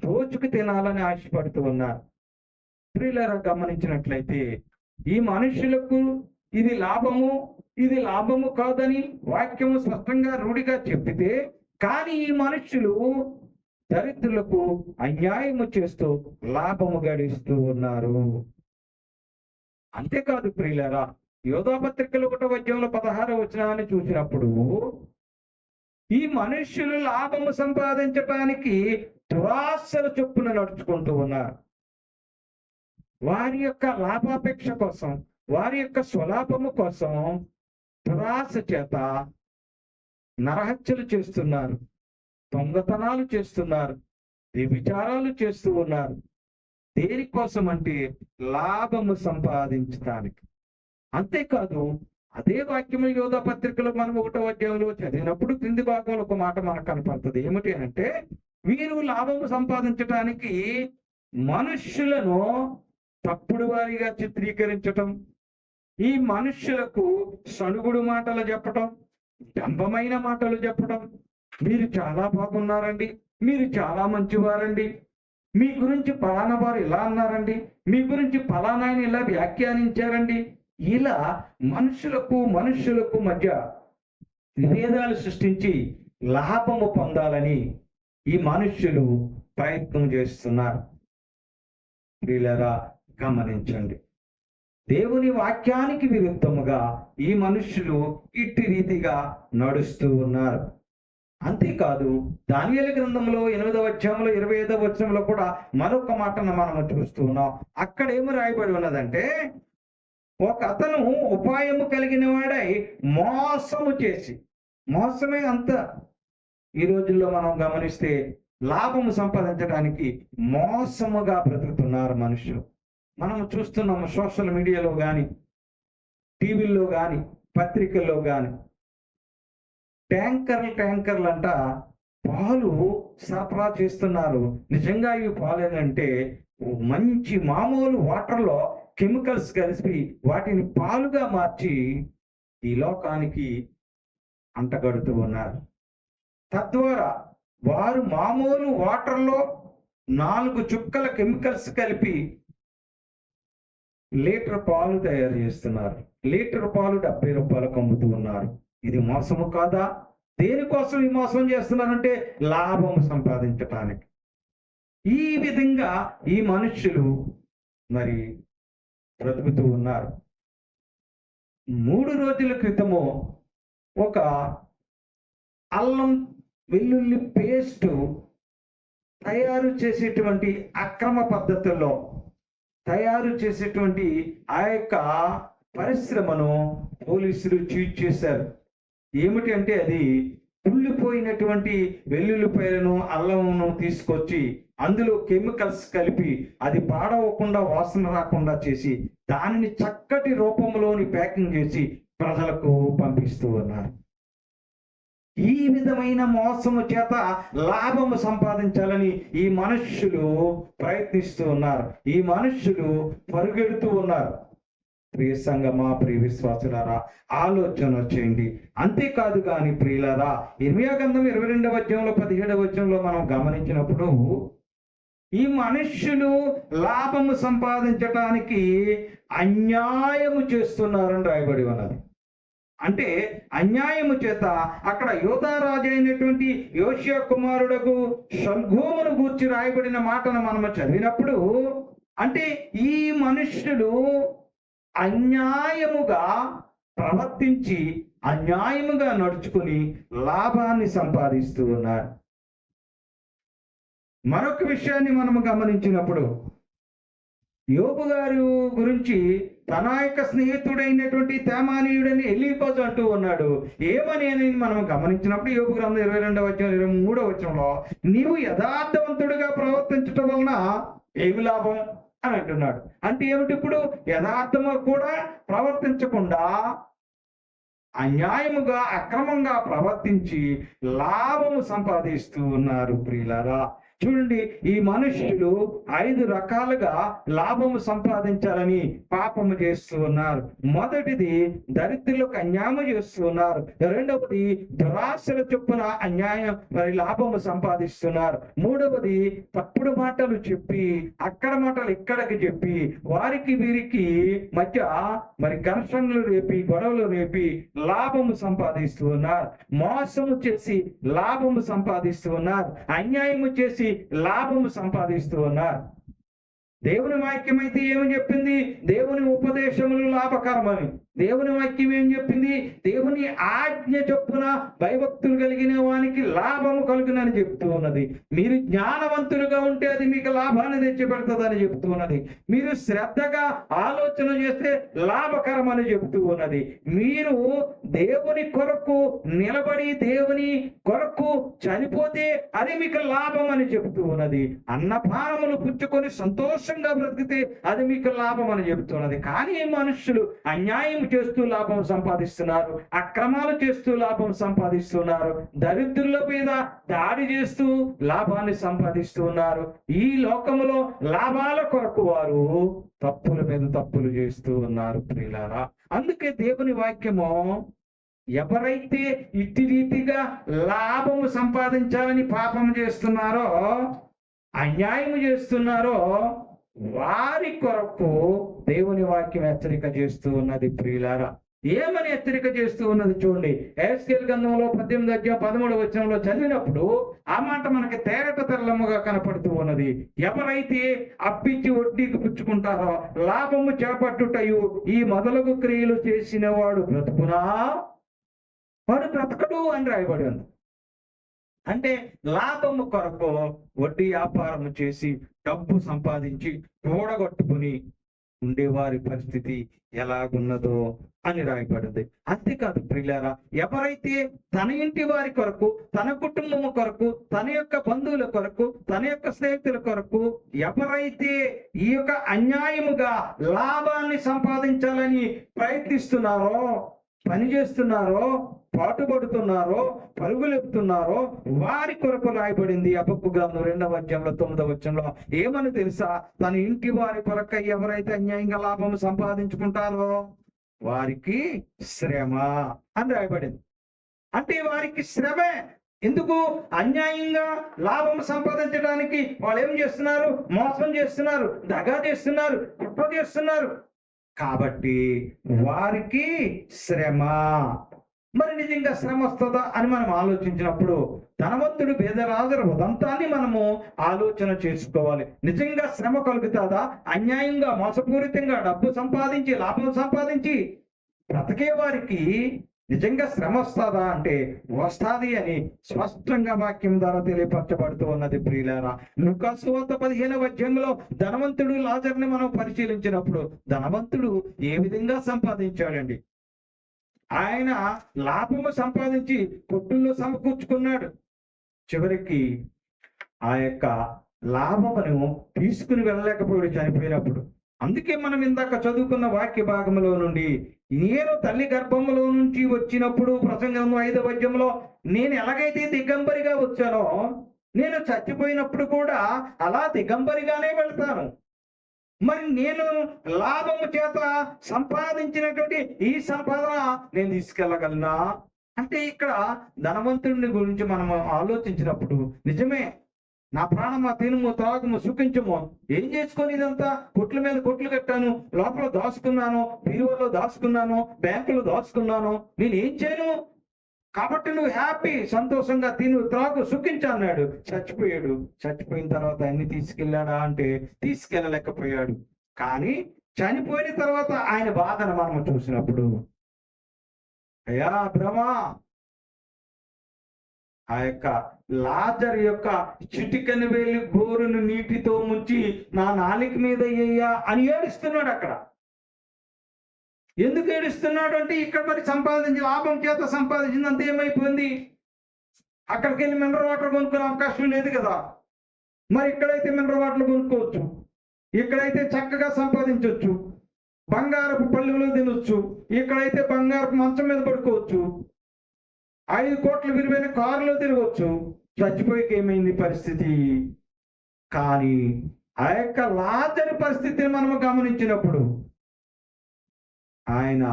దోచుకు తినాలని ఆశపడుతూ ఉన్నారు. ప్రియులారా, గమనించినట్లయితే ఈ మనుషులకు ఇది లాభము, ఇది లాభము కాదని వాక్యము స్పష్టంగా రూఢిగా చెప్పితే, కానీ ఈ మనుషులు దరిద్రులకు అన్యాయము చేస్తూ లాభము గడిస్తూ ఉన్నారు. అంతేకాదు ప్రియులారా, యోధాపత్రికలు 1వ అధ్యాయంలో 16వ వచనాన్ని చూసినప్పుడు ఈ మనుష్యులు లాభము సంపాదించటానికి దురాశల చొప్పున నడుచుకుంటూ ఉన్నారు. వారి యొక్క లాభాపేక్ష కోసం, వారి యొక్క స్వలాభము కోసం దురాశ చేత నరహత్యలు చేస్తున్నారు, దొంగతనాలు చేస్తున్నారు, వ్యభిచారాలు చేస్తూ ఉన్నారు. దేనికోసం అంటే లాభము సంపాదించడానికి. అంతేకాదు అదే వాక్యము యోధా పత్రికలో మనం 1వ అధ్యాయంలో చదివినప్పుడు క్రింది భాగంలో ఒక మాట మనకు కనపడుతుంది. ఏమిటి అంటే, వీరు లాభము సంపాదించడానికి మనుష్యులను తప్పుడు వారిగా చిత్రీకరించటం, ఈ మనుష్యులకు సణుగుడు మాటలు చెప్పటం, డంబమైన మాటలు చెప్పటం, మీరు చాలా బాగున్నారండి, మీరు చాలా మంచివారండి, మీ గురించి ఫలానా వారు ఇలా అన్నారండి, మీ గురించి ఫలానా ఆయన ఇలా వ్యాఖ్యానించారండి, ఇలా మనుష్యులకు మధ్య విభేదాలు సృష్టించి లాభము పొందాలని ఈ మనుష్యులు ప్రయత్నం చేస్తున్నారు. ప్రియులారా, గమనించండి, దేవుని వాక్యానికి విరుద్ధముగా ఈ మనుష్యులు ఇట్టి రీతిగా నడుస్తూ ఉన్నారు. అంతేకాదు, దానియేలు గ్రంథంలో 8వ అధ్యాయంలో 25వ వచనంలో కూడా మరొక మాటను మనము చూస్తూ ఉన్నాం. అక్కడ ఏమి రాయబడి ఉన్నదంటే, ఒక అతను ఉపాయము కలిగిన వాడై మోసము చేసి, మోసమే అంత ఈ రోజుల్లో మనం గమనిస్తే లాభము సంపాదించడానికి మోసముగా బ్రతుకుతున్నారు మనుషులు. మనం చూస్తున్నాము సోషల్ మీడియాలో కానీ, టీవీల్లో కానీ, పత్రికల్లో కానీ ట్యాంకర్లు అంట పాలు సరఫరా చేస్తున్నారు. నిజంగా ఈ పాలు ఏంటంటే మంచి మామూలు వాటర్లో కెమికల్స్ కలిపి వాటిని పాలుగా మార్చి ఈ లోకానికి అంటగడుతూ ఉన్నారు. తద్వారా వారు మామూలు వాటర్లో 4 చుక్కల కెమికల్స్ కలిపి లీటర్ పాలు తయారు చేస్తున్నారు. లీటర్ పాలు 70 రూపాయలకు అమ్ముతూ ఉన్నారు. ఇది మోసము కాదా? దేనికోసం ఈ మోసం చేస్తున్నారంటే లాభము సంపాదించటానికి. ఈ విధంగా ఈ మనుష్యులు మరి బ్రతుకుతూ ఉన్నారు. 3 రోజుల క్రితము ఒక అల్లం వెల్లుల్లి పేస్ట్ తయారు చేసేటువంటి అక్రమ పద్ధతుల్లో తయారు చేసేటువంటి ఆ యొక్క పరిశ్రమను పోలీసులు చీట్ చేశారు. ఏమిటి అంటే, అది కుళ్ళిపోయినటువంటి వెల్లుల్లిపాయలను అల్లమును తీసుకొచ్చి అందులో కెమికల్స్ కలిపి అది పాడవకుండా వాసన రాకుండా చేసి దానిని చక్కటి రూపంలోని ప్యాకింగ్ చేసి ప్రజలకు పంపిస్తూ ఉన్నారు. ఈ విధమైన మోసము చేత లాభము సంపాదించాలని ఈ మనుష్యులు ప్రయత్నిస్తూ ఉన్నారు. ఈ మనుష్యులు పరుగెడుతూ ఉన్నారు. ప్రియ సంగమా, ప్రియ విశ్వాసులారా, ఆలోచన చేయండి. అంతేకాదు కానీ ప్రియులారా, ఇర్మియా గ్రంథం 22వ అధ్యాయంలో 17వ వచనంలో మనం గమనించినప్పుడు ఈ మనుష్యులు లాభము సంపాదించటానికి అన్యాయము చేస్తున్నారని రాయబడి ఉన్నది. అంటే అన్యాయము చేత అక్కడ యోధా రాజు అయినటువంటి యోషియా కుమారుడకు షల్గోమును గూర్చి రాయబడిన మాటను మనము చదివినప్పుడు, అంటే ఈ మనుష్యులు అన్యాయముగా ప్రవర్తించి అన్యాయముగా నడుచుకుని లాభాన్ని సంపాదిస్తూ ఉన్నారు. మరొక విషయాన్ని మనము గమనించినప్పుడు, యోబు గారు గురించి తన యొక్క స్నేహితుడైనటువంటి తేమానీయుడని ఎలీఫజు అంటూ ఉన్నాడు. ఏమని మనం గమనించినప్పుడు యోబు గ్రంథం 22వ అధ్యాయం 23వ వచనంలో, నీవు యథార్థవంతుడిగా ప్రవర్తించటం వలన ఏమి లాభం అని అంటున్నాడు. అంటే ఏమిటి? ఇప్పుడు యథార్థము కూడా ప్రవర్తించకుండా అన్యాయముగా అక్రమంగా ప్రవర్తించి లాభము సంపాదిస్తూ ఉన్నారు. ప్రియులారా, చూడండి, ఈ మనుష్యులు 5 రకాలుగా లాభము సంపాదించాలని పాపము చేస్తూ ఉన్నారు. మొదటిది దరిద్రులకు అన్యాయం చేస్తూ ఉన్నారు. రెండవది దురాశల చొప్పున లాభము సంపాదిస్తున్నారు. మూడవది తప్పుడు మాటలు చెప్పి, అక్కడ మాటలు ఇక్కడికి చెప్పి వారికి వీరికి మధ్య ఘర్షణలు రేపి, గొడవలు రేపి లాభము సంపాదిస్తూ ఉన్నారు. మోసము చేసి లాభము సంపాదిస్తూ ఉన్నారు. అన్యాయము చేసి లాభము సంపాదిస్తూ ఉన్నారు. దేవుని వాక్యం అయితే ఏమని చెప్పింది? దేవుని ఉపదేశములు లాభకరమని. దేవుని వాక్యం ఏం చెప్పింది? దేవుని ఆజ్ఞ చొప్పున భయభక్తులు కలిగిన వానికి లాభము కలుగునని చెప్తూ ఉన్నది. మీరు జ్ఞానవంతులుగా ఉంటే అది మీకు లాభాన్ని తెచ్చిపెడుతుందని చెప్తూ ఉన్నది. మీరు శ్రద్ధగా ఆలోచన చేస్తే లాభకరమని చెప్తూ ఉన్నది. మీరు దేవుని కొరకు నిలబడి దేవుని కొరకు చనిపోతే అది మీకు లాభం అని చెప్తూ ఉన్నది. అన్నపానములు పుచ్చుకొని సంతోషంగా బ్రతికితే అది మీకు లాభం అని చెప్తున్నది. కానీ మనుషులు అన్యాయం చేస్తూ లాభం సంపాదిస్తున్నారు, అక్రమాలు చేస్తూ లాభం సంపాదిస్తున్నారు, దరిద్రుల మీద దాడి చేస్తూ లాభాన్ని సంపాదిస్తూ ఉన్నారు. ఈ లోకములో లాభాల కొరకు వారు తప్పుల మీద తప్పులు చేస్తూ ఉన్నారు ప్రియులారా. అందుకే దేవుని వాక్యము ఎవరైతే ఇట్టి రీతిగా లాభము సంపాదించాలని పాపం చేస్తున్నారో, అన్యాయం చేస్తున్నారో, వారి కొరకు దేవుని వాక్యం హెచ్చరిక చేస్తూ ఉన్నది ప్రియులారా. ఏమని హెచ్చరిక చేస్తూ ఉన్నది చూడండి. ఎహెజ్కేలు గ్రంథంలో 18:13 చదివినప్పుడు ఆ మాట మనకి తేట తెల్లముగా కనపడుతూ ఉన్నది. ఎవరైతే అప్పిచ్చి వడ్డీకి పుచ్చుకుంటారో, లాభము చేపట్టుటయు ఈ మొదలగు క్రియలు చేసిన వాడు బ్రతుకునా, వాడు బ్రతకడు అని రాయబడి ఉంది. అంటే లాభము కొరకు వడ్డీ వ్యాపారం చేసి డబ్బు సంపాదించి కూడగొట్టుకుని ఉండేవారి పరిస్థితి ఎలాగున్నదో అని రాయబడింది. అంతేకాదు ప్రియులారా, ఎవరైతే తన ఇంటి వారి కొరకు, తన కుటుంబము కొరకు, తన యొక్క బంధువుల కొరకు, తన యొక్క స్నేహితుల కొరకు ఎవరైతే ఈ యొక్క అన్యాయముగా లాభాన్ని సంపాదించాలని ప్రయత్నిస్తున్నారో, పని చేస్తున్నారో, పాటుపడుతున్నారో, పరుగులెత్తున్నారో, వారి కొరకు రాయబడింది హబక్కూకు గ్రంథం 2:9 ఏమని తెలుసా? తన ఇంటి వారి కొరకు ఎవరైతే అన్యాయంగా లాభం సంపాదించుకుంటారో వారికి శ్రమ అని రాయబడింది. అంటే వారికి శ్రమే. ఎందుకు? అన్యాయంగా లాభం సంపాదించడానికి వాళ్ళు ఏం చేస్తున్నారు? మోసం చేస్తున్నారు, దగా చేస్తున్నారు, కుట్ర చేస్తున్నారు. కాబట్టి వారికి శ్రమ. మరి నిజంగా శ్రమ వస్తుందా అని మనం ఆలోచించినప్పుడు ధనవంతుడు పేదరాజుల ఉదంతాన్ని మనము ఆలోచన చేసుకోవాలి. నిజంగా శ్రమ కలుగుతుందా? అన్యాయంగా మోసపూరితంగా డబ్బు సంపాదించి, లాభం సంపాదించి బ్రతికే వారికి నిజంగా శ్రమ వస్తుందా అంటే వస్తాది అని స్పష్టంగా వాక్యం ద్వారా తెలియపరచబడుతూ ఉన్నది ప్రియులారా. లూకా సువార్త 15 ధనవంతుడు లాజరుని మనం పరిశీలించినప్పుడు ధనవంతుడు ఏ విధంగా సంపాదించాడండి? ఆయన లాభము సంపాదించి కొట్టుల్లో సమకూర్చుకున్నాడు. చివరికి ఆ యొక్క లాభమును తీసుకుని వెళ్ళలేకపోయాడు చనిపోయినప్పుడు. అందుకే మనం ఇందాక చదువుకున్న వాక్య భాగంలో నుండి, నేను తల్లి గర్భములో నుంచి వచ్చినప్పుడు ప్రసంగం 5వ నేను ఎలాగైతే దిగంబరిగా వచ్చానో, నేను చచ్చిపోయినప్పుడు కూడా అలా దిగంబరిగానే వెళ్తాను. మరి నేను లాభము చేత సంపాదించినటువంటి ఈ సంపాదన నేను తీసుకెళ్ళగలనా అంటే, ఇక్కడ ధనవంతుడిని గురించి మనం ఆలోచించినప్పుడు నిజమే, నా ప్రాణమా తినుము, త్రాగుము, సుఖించము. ఏం చేసుకొని ఇదంతా? కొట్ల మీద కొట్లు కట్టాను, లోపల దాచుకున్నాను, బీరువాలో దాచుకున్నాను, బ్యాంకులో దాచుకున్నాను, నేను ఏం చేయను? కాబట్టి నువ్వు హ్యాపీ, సంతోషంగా తిను, త్రాగు, సుఖించు అన్నాడు. చచ్చిపోయాడు. చచ్చిపోయిన తర్వాత అన్ని తీసుకెళ్ళాడా అంటే తీసుకెళ్ళలేకపోయాడు. కానీ చనిపోయిన తర్వాత ఆయన బాధను మనం చూసినప్పుడు, అయ్యా బ్రహ్మా, ఆ యొక్క లాజరు యొక్క చిటికెన వేలి గోరును నీటితో ముంచి నా నాలిక మీద అయ్యా అని ఏడుస్తున్నాడు. అక్కడ ఎందుకు ఏడుస్తున్నాడు అంటే, ఇక్కడ మరి సంపాదించి లాభం చేత సంపాదించిందంత ఏమైపోయింది? అక్కడికి వెళ్ళి మినరల్ వాటర్ కొనుక్కునే అవకాశం లేదు కదా. మరి ఇక్కడైతే మినరల్ వాటర్ కొనుక్కోవచ్చు, ఇక్కడైతే చక్కగా సంపాదించవచ్చు, బంగారపు పళ్ళులో తినొచ్చు, ఇక్కడైతే బంగారపు మంచం మీద పడుకోవచ్చు, 5 కోట్ల విలువైన కారులో తిరగవచ్చు. చచ్చిపోయికి ఏమైంది పరిస్థితి? కానీ ఆ యొక్క లాజరు పరిస్థితిని మనము గమనించినప్పుడు, ఆయన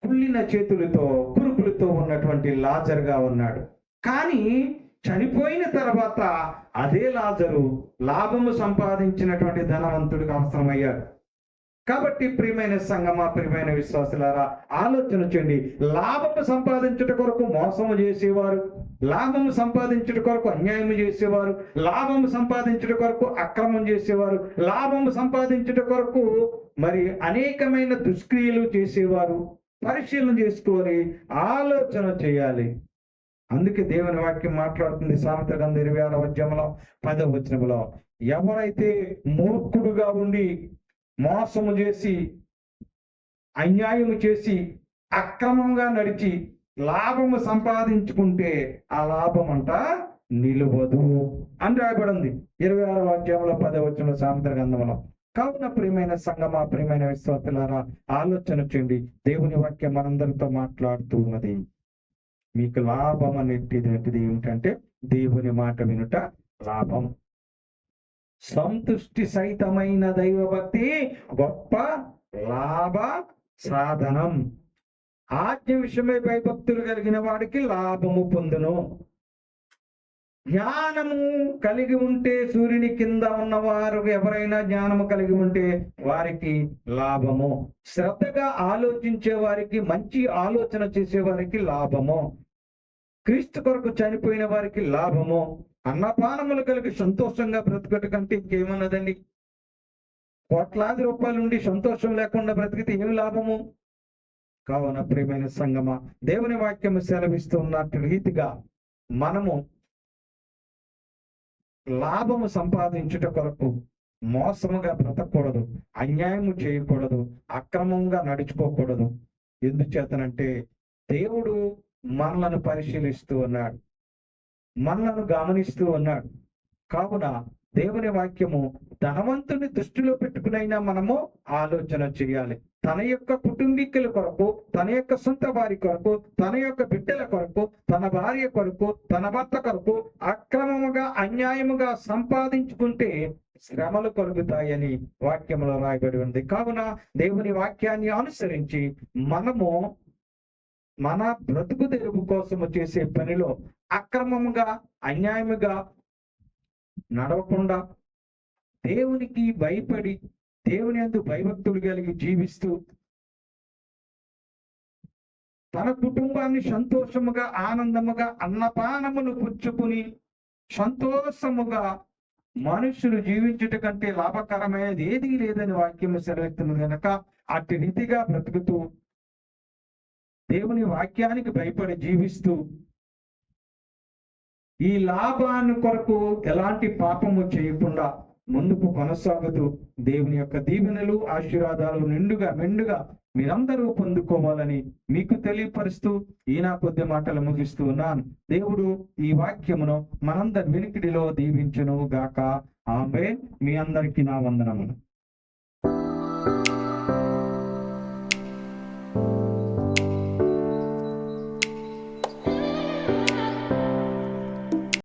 కుళ్ళిన చేతులతో, కురుపులతో ఉన్నటువంటి లాజరుగా ఉన్నాడు. కానీ చనిపోయిన తర్వాత అదే లాజరు లాభము సంపాదించినటువంటి ధనవంతుడికి అవసరమయ్యాడు. కాబట్టి ప్రియమైన సంగమా, ప్రియమైన విశ్వాసులారా, ఆలోచన చేయండి. లాభము సంపాదించుట కొరకు మోసము చేసేవారు, లాభము సంపాదించుట కొరకు అన్యాయం చేసేవారు, లాభము సంపాదించుట కొరకు అక్రమం చేసేవారు, లాభము సంపాదించుట కొరకు మరి అనేకమైన దుష్క్రియలు చేసేవారు పరిశీలన చేసుకొని ఆలోచన చేయాలి. అందుకే దేవుని వాక్యం మాట్లాడుతుంది. సామెతల గ్రంథం 26:10 ఎవరైతే మూర్ఖుడుగా ఉండి మోసము చేసి, అన్యాయము చేసి, అక్రమంగా నడిచి లాభము సంపాదించుకుంటే ఆ లాభం అంట నిలువదు అని రాయబడింది 26వ అధ్యాయంలో 10వ సామెతల గ్రంథంలో. కావున ప్రియమైన సంగమా, ప్రియమైన విశ్వాసులారా, ఆలోచన చేయండి. దేవుని వాక్యం మనందరితో మాట్లాడుతూ ఉన్నది. మీకు లాభం అనేటిది ఏమిటంటే దేవుని మాట వినుట లాభం. సంతుష్టి సహితమైన దైవభక్తి గొప్ప లాభ సాధనం. ఆజ్ఞ విషయమై భయభక్తులు కలిగిన వాడికి లాభము పొందును. జ్ఞానము కలిగి ఉంటే, సూర్యుని కింద ఉన్నవారు ఎవరైనా జ్ఞానము కలిగి ఉంటే వారికి లాభము. శ్రద్ధగా ఆలోచించే వారికి, మంచి ఆలోచన చేసే వారికి లాభము. క్రీస్తు కొరకు చనిపోయిన వారికి లాభము. అన్నపానములు కలిగి సంతోషంగా బ్రతుకట కంటే ఇంకేమన్నదండి? కోట్లాది రూపాయలు ఉండి సంతోషం లేకుండా బ్రతికితే ఏమి లాభము? కావున ప్రియమైన సంగమా, దేవుని వాక్యము సెలవిస్తున్నట్టు రీతిగా మనము లాభము సంపాదించుట కొరకు మోసముగా బ్రతకూడదు, అన్యాయము చేయకూడదు, అక్రమంగా నడుచుకోకూడదు. ఎందుచేతనంటే దేవుడు మనలను పరిశీలిస్తూ ఉన్నాడు, మనలను గమనిస్తూ ఉన్నాడు. కావున దేవుని వాక్యము ధనవంతుని దృష్టిలో పెట్టుకునైనా మనము ఆలోచన చేయాలి. తన యొక్క కుటుంబీకుల కొరకు, తన యొక్క సొంత వారి కొరకు, తన యొక్క బిడ్డల కొరకు, తన భార్య కొరకు, తన భర్త కొరకు అక్రమముగా, అన్యాయముగా సంపాదించుకుంటే శ్రమలు కలుగుతాయని వాక్యంలో రాయబడి ఉంది. కావున దేవుని వాక్యాన్ని అనుసరించి మనము మన బ్రతుకు తెరుగు కోసము చేసే పనిలో అక్రమముగా, అన్యాయముగా నడవకుండా దేవునికి భయపడి, దేవుని యందు భయభక్తులు కలిగి జీవిస్తూ తన కుటుంబాన్ని సంతోషముగా, ఆనందముగా, అన్నపానములు పుచ్చుకుని సంతోషముగా మనుషులు జీవించుట కంటే లాభకరమైనది ఏదీ లేదని వాక్యము సెలవెత్తున్నది కనుక అట్టి రీతిగా బ్రతుకుతూ దేవుని వాక్యానికి భయపడి జీవిస్తూ ఈ లాభాన్ని కొరకు ఎలాంటి పాపము చేయకుండా ముందుకు కొనసాగుతూ దేవుని యొక్క దీవెనలు, ఆశీర్వాదాలు మెండుగా మీరందరూ పొందుకోవాలని మీకు తెలియపరుస్తూ నా కొద్ది మాటలు ముగిస్తూ ఉన్నాను. దేవుడు ఈ వాక్యమును మనందరి వెనుకిడిలో దీవించును గాక. ఆమేన్. మీ అందరికీ నా వందనములు.